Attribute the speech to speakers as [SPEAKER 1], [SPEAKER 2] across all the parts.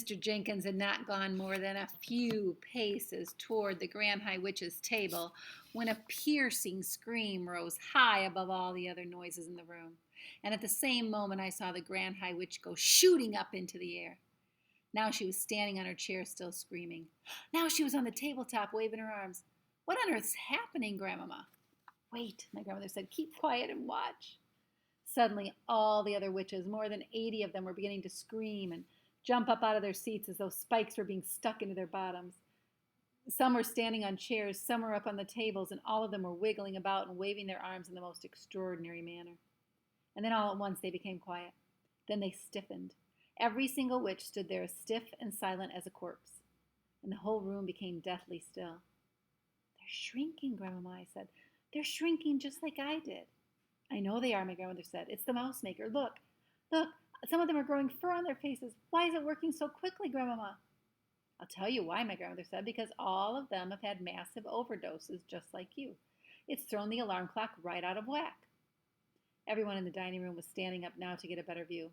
[SPEAKER 1] Mr. Jenkins had not gone more than a few paces toward the Grand High Witch's table when a piercing scream rose high above all the other noises in the room. And at the same moment, I saw the Grand High Witch go shooting up into the air. Now she was standing on her chair, still screaming. Now she was on the tabletop, waving her arms. What on earth's happening, Grandmama? Wait, my grandmother said. Keep quiet and watch. Suddenly, all the other witches, more than 80 of them, were beginning to scream and jump up out of their seats as though spikes were being stuck into their bottoms. Some were standing on chairs, some were up on the tables, and all of them were wiggling about and waving their arms in the most extraordinary manner. And then all at once they became quiet. Then they stiffened. Every single witch stood there as stiff and silent as a corpse, and the whole room became deathly still. They're shrinking, Grandmama, I said. They're shrinking just like I did. I know they are, my grandmother said. It's the mouse maker. Look, some of them are growing fur on their faces. Why is it working so quickly, Grandmama? I'll tell you why, my grandmother said, because all of them have had massive overdoses just like you. It's thrown the alarm clock right out of whack. Everyone in the dining room was standing up now to get a better view.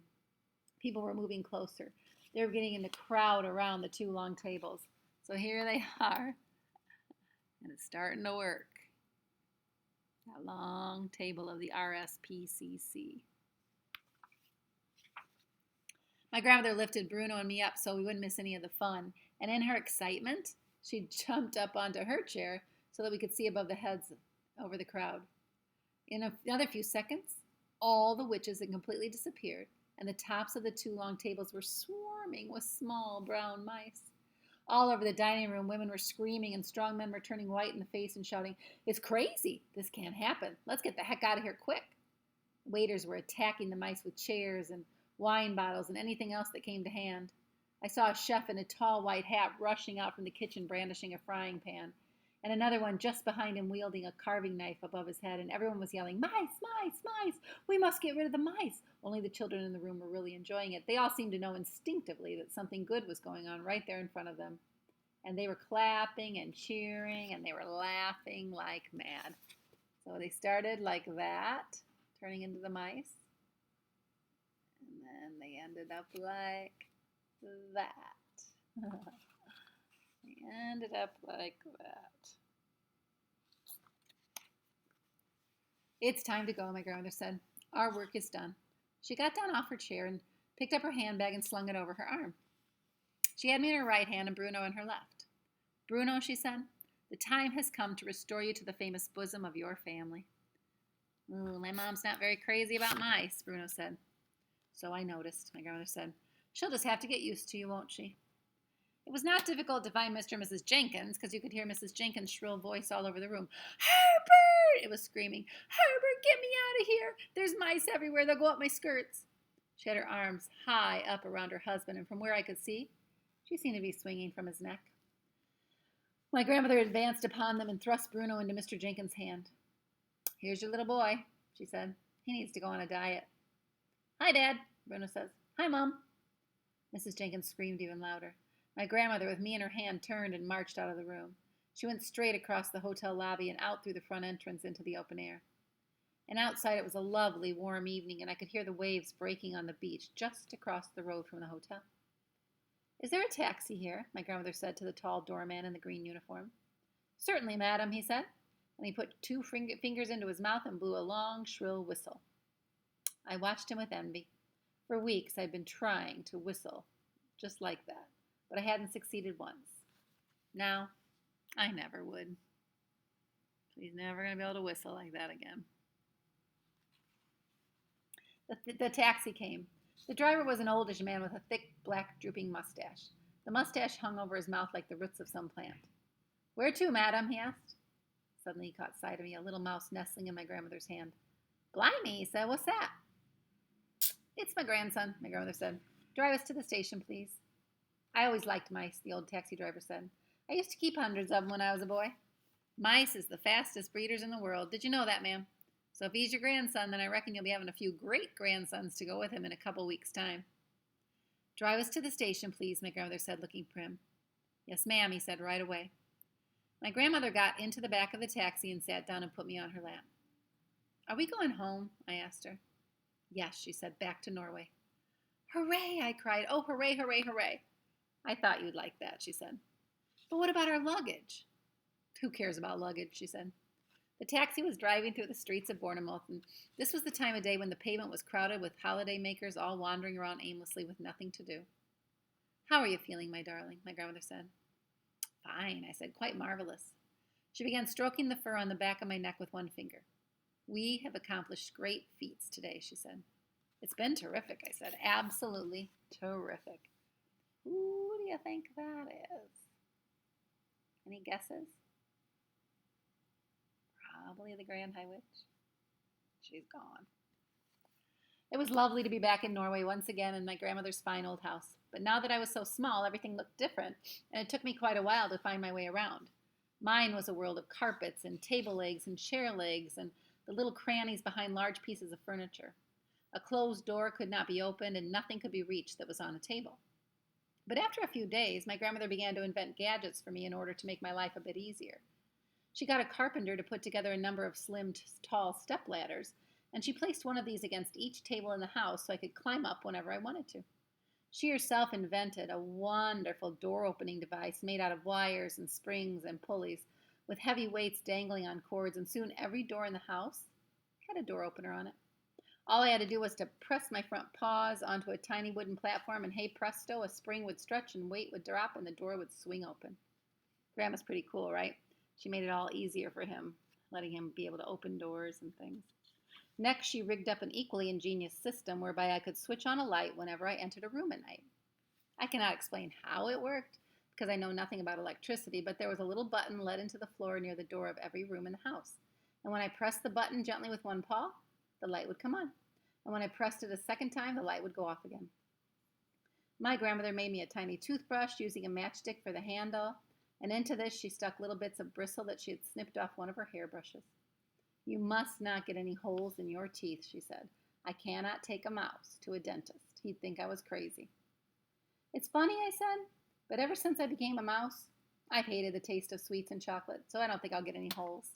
[SPEAKER 1] People were moving closer. They were getting in the crowd around the two long tables. So here they are, and it's starting to work. That long table of the RSPCC. My grandmother lifted Bruno and me up so we wouldn't miss any of the fun, and in her excitement, she jumped up onto her chair so that we could see above the heads over the crowd. In another few seconds, all the witches had completely disappeared, and the tops of the two long tables were swarming with small brown mice. All over the dining room, women were screaming, and strong men were turning white in the face and shouting, "It's crazy! This can't happen! Let's get the heck out of here quick!" Waiters were attacking the mice with chairs and wine bottles and anything else that came to hand. I saw a chef in a tall white hat rushing out from the kitchen brandishing a frying pan, and another one just behind him wielding a carving knife above his head, and everyone was yelling, "Mice, mice, mice! We must get rid of the mice!" Only the children in the room were really enjoying it. They all seemed to know instinctively that something good was going on right there in front of them. And they were clapping and cheering, and they were laughing like mad. So they started like that, turning into the mice. And then they ended up like that. They ended up like that. It's time to go, my grandmother said. Our work is done. She got down off her chair and picked up her handbag and slung it over her arm. She had me in her right hand and Bruno in her left. "Bruno," she said, "the time has come to restore you to the famous bosom of your family." "Ooh, my mom's not very crazy about mice," Bruno said. "So I noticed," my grandmother said. "She'll just have to get used to you, won't she?" It was not difficult to find Mr. and Mrs. Jenkins, because you could hear Mrs. Jenkins' shrill voice all over the room. "Herbert!" It was screaming. "Herbert, get me out of here! There's mice everywhere. They'll go up my skirts." She had her arms high up around her husband, and from where I could see, she seemed to be swinging from his neck. My grandmother advanced upon them and thrust Bruno into Mr. Jenkins' hand. "Here's your little boy," she said. "He needs to go on a diet." "Hi, Dad," Bruno says. "Hi, Mom." Mrs. Jenkins screamed even louder. My grandmother, with me in her hand, turned and marched out of the room. She went straight across the hotel lobby and out through the front entrance into the open air. And outside it was a lovely, warm evening, and I could hear the waves breaking on the beach just across the road from the hotel. "Is there a taxi here?" my grandmother said to the tall doorman in the green uniform. "Certainly, madam," he said, and he put two fingers into his mouth and blew a long, shrill whistle. I watched him with envy. For weeks I'd been trying to whistle just like that, but I hadn't succeeded once. Now, I never would. He's never going to be able to whistle like that again. The taxi came. The driver was an oldish man with a thick, black, drooping mustache. The mustache hung over his mouth like the roots of some plant. "Where to, madam?" he asked. Suddenly he caught sight of me, a little mouse nestling in my grandmother's hand. "Blimey," he said. "What's that?" "It's my grandson," my grandmother said. "Drive us to the station, please." "I always liked mice," the old taxi driver said. "I used to keep hundreds of them when I was a boy. Mice is the fastest breeders in the world. Did you know that, ma'am? So if he's your grandson, then I reckon you'll be having a few great-grandsons to go with him in a couple weeks' time." "Drive us to the station, please," my grandmother said, looking prim. "Yes, ma'am," he said, "right away." My grandmother got into the back of the taxi and sat down and put me on her lap. "Are we going home?" I asked her. "Yes," she said, "back to Norway." "Hooray!" I cried. "Oh, hooray, hooray, hooray!" I thought you'd like that, she said. But what about our luggage? Who cares about luggage, she said. The taxi was driving through the streets of Bournemouth, and this was the time of day when the pavement was crowded with holiday makers all wandering around aimlessly with nothing to do. How are you feeling, my darling? My grandmother said. Fine, I said, quite marvelous. She began stroking the fur on the back of my neck with one finger. We have accomplished great feats today, she said. It's been terrific, I said. Absolutely terrific. Who do you think that is? Any guesses? Probably the Grand High Witch. She's gone. It was lovely to be back in Norway once again in my grandmother's fine old house. But now that I was so small, everything looked different, and it took me quite a while to find my way around. Mine was a world of carpets and table legs and chair legs and the little crannies behind large pieces of furniture. A closed door could not be opened, and nothing could be reached that was on a table. But after a few days, my grandmother began to invent gadgets for me in order to make my life a bit easier. She got a carpenter to put together a number of slim, tall step ladders, and she placed one of these against each table in the house so I could climb up whenever I wanted to. She herself invented a wonderful door-opening device made out of wires and springs and pulleys, with heavy weights dangling on cords, and soon every door in the house had a door opener on it. All I had to do was to press my front paws onto a tiny wooden platform, and hey presto, a spring would stretch and weight would drop, and the door would swing open. Grandma's pretty cool, right? She made it all easier for him, letting him be able to open doors and things. Next, she rigged up an equally ingenious system whereby I could switch on a light whenever I entered a room at night. I cannot explain how it worked, because I know nothing about electricity, but there was a little button let into the floor near the door of every room in the house. And when I pressed the button gently with one paw, the light would come on. And when I pressed it a second time, the light would go off again. My grandmother made me a tiny toothbrush using a matchstick for the handle, and into this she stuck little bits of bristle that she had snipped off one of her hairbrushes. You must not get any holes in your teeth, she said. I cannot take a mouse to a dentist. He'd think I was crazy. It's funny, I said, but ever since I became a mouse, I've hated the taste of sweets and chocolate, so I don't think I'll get any holes.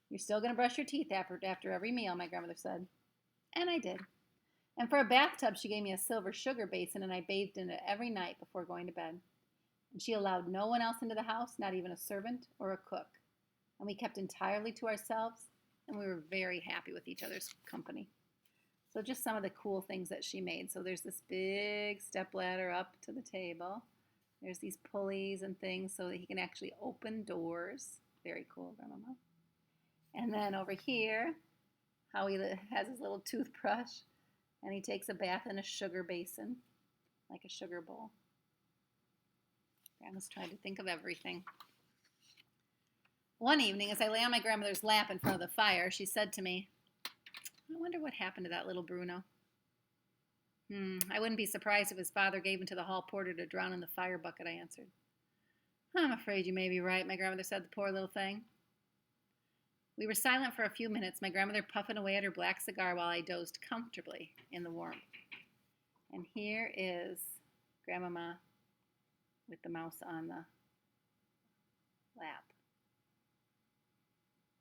[SPEAKER 1] You're still going to brush your teeth after every meal, my grandmother said. And I did. And for a bathtub, she gave me a silver sugar basin, and I bathed in it every night before going to bed. And she allowed no one else into the house, not even a servant or a cook. And we kept entirely to ourselves, and we were very happy with each other's company. So just some of the cool things that she made. So there's this big step ladder up to the table. There's these pulleys and things so that he can actually open doors. Very cool, Grandmama. And then over here, how he has his little toothbrush, and he takes a bath in a sugar basin, like a sugar bowl. Grandma's trying to think of everything. One evening, as I lay on my grandmother's lap in front of the fire, she said to me, I wonder what happened to that little Bruno. I wouldn't be surprised if his father gave him to the hall porter to drown in the fire bucket, I answered. I'm afraid you may be right, my grandmother said, the poor little thing. We were silent for a few minutes, my grandmother puffing away at her black cigar while I dozed comfortably in the warmth. And here is Grandmama with the mouse on the lap.